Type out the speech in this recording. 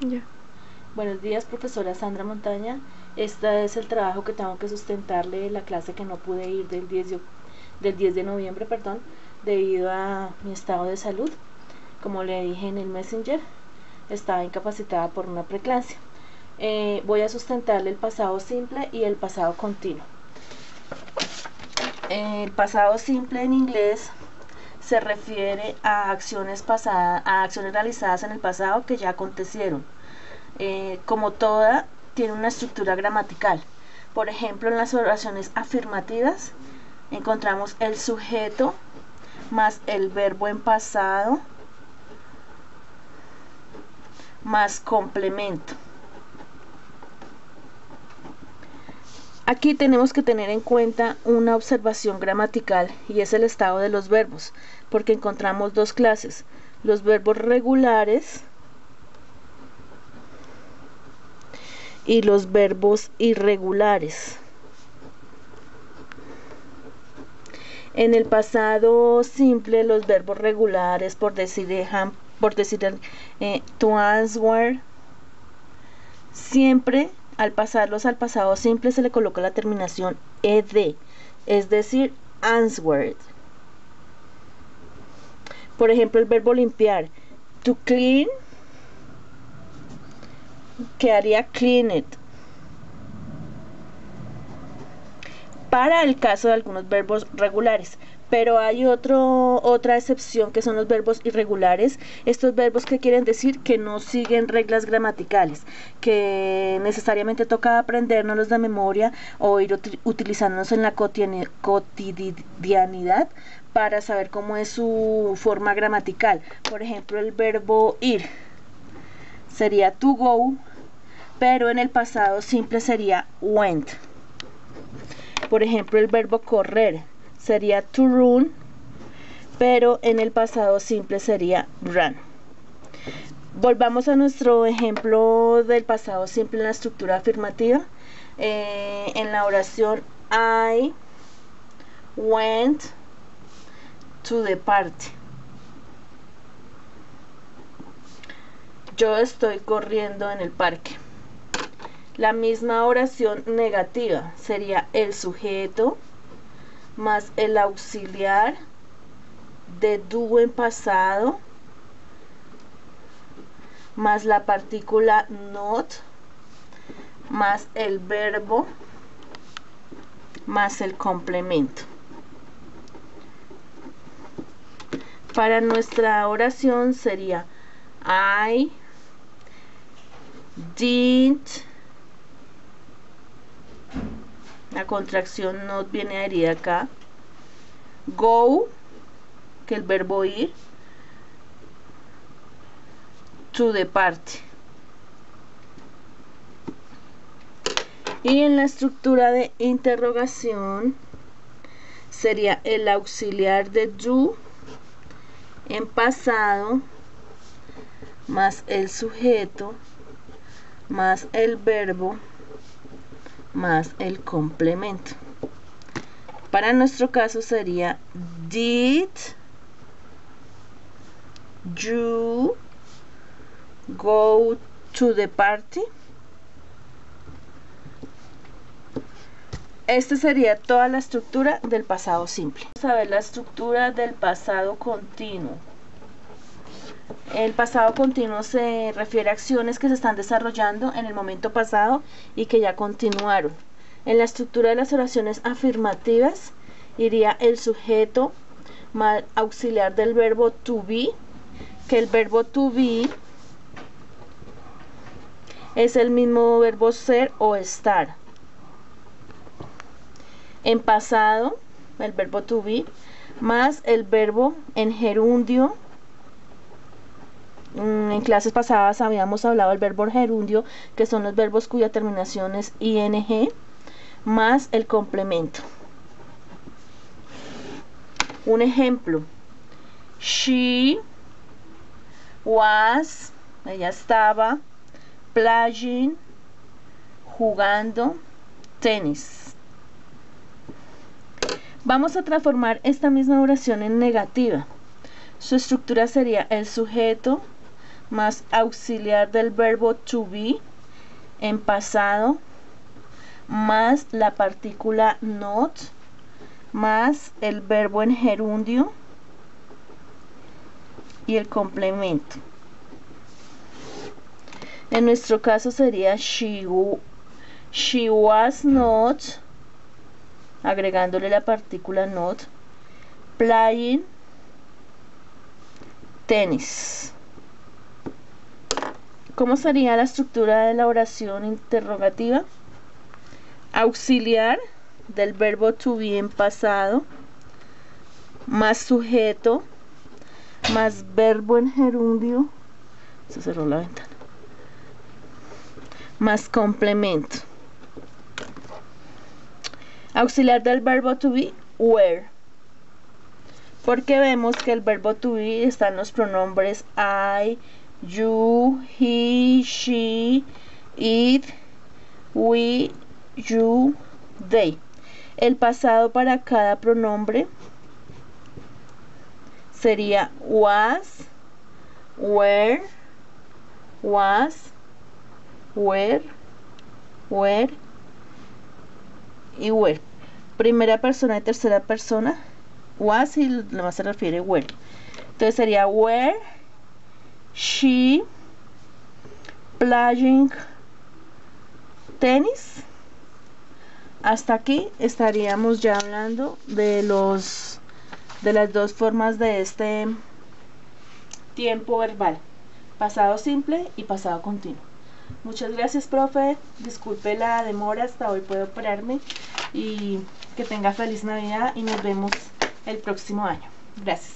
Ya. Buenos días, profesora Sandra Montaña. Este es el trabajo que tengo que sustentarle de la clase que no pude ir del 10 de noviembre, debido a mi estado de salud. Como le dije en el Messenger, estaba incapacitada por una preeclampsia. Voy a sustentarle el pasado simple y el pasado continuo. El pasado simple en inglés se refiere a acciones realizadas en el pasado que ya acontecieron. Como toda, tiene una estructura gramatical. Por ejemplo, en las oraciones afirmativas encontramos el sujeto más el verbo en pasado más complemento. Aquí tenemos que tener en cuenta una observación gramatical, y es el estado de los verbos, porque encontramos dos clases: los verbos regulares y los verbos irregulares. En el pasado simple, los verbos regulares, por decir to answer, siempre al pasarlos al pasado simple se le coloca la terminación ed, es decir, answered. Por ejemplo, el verbo limpiar, to clean, quedaría cleaned. Para el caso de algunos verbos regulares, pero hay otra excepción, que son los verbos irregulares. Estos verbos, que quieren decir que no siguen reglas gramaticales, que necesariamente toca aprendernos de memoria o ir utilizándonos en la cotidianidad para saber cómo es su forma gramatical. Por ejemplo, el verbo ir sería to go, pero en el pasado simple sería went. Por ejemplo, el verbo correr sería to run, pero en el pasado simple sería run. Volvamos a nuestro ejemplo del pasado simple en la estructura afirmativa. En la oración I went to the party. Yo estoy corriendo en el parque. La misma oración negativa sería el sujeto más el auxiliar de do en pasado más la partícula not más el verbo más el complemento. Para nuestra oración sería I didn't. La contracción not viene adherida acá. Go, que el verbo ir, to the party. Y en la estructura de interrogación sería el auxiliar de do en pasado más el sujeto más el verbo más el complemento. Para nuestro caso sería did you go to the party. Esta sería toda la estructura del pasado simple. Vamos a ver la estructura del pasado continuo. El pasado continuo se refiere a acciones que se están desarrollando en el momento pasado y que ya continuaron. En la estructura de las oraciones afirmativas iría el sujeto más auxiliar del verbo to be, que el verbo to be es el mismo verbo ser o estar. En pasado, el verbo to be más el verbo en gerundio. En clases pasadas habíamos hablado del verbo gerundio, que son los verbos cuya terminación es ing, más el complemento. Un ejemplo: she was, ella estaba, playing, jugando tenis. Vamos a transformar esta misma oración en negativa. Su estructura sería el sujeto más auxiliar del verbo to be en pasado, más la partícula not, más el verbo en gerundio y el complemento. En nuestro caso sería she was not, agregándole la partícula not, playing tenis. ¿Cómo sería la estructura de la oración interrogativa? Auxiliar del verbo to be en pasado, más sujeto, más verbo en gerundio, se cerró la ventana, más complemento. Auxiliar del verbo to be, were, porque vemos que el verbo to be está en los pronombres I, you, he, she, it, we, you, they. El pasado para cada pronombre sería was, were, was, were y were. Primera persona y tercera persona, was, y lo demás se refiere were. Entonces sería were she playing tenis. Hasta aquí estaríamos ya hablando de las dos formas de este tiempo verbal: pasado simple y pasado continuo. Muchas gracias, profe. Disculpe la demora, hasta hoy puedo operarme, y que tenga feliz Navidad y nos vemos el próximo año. Gracias.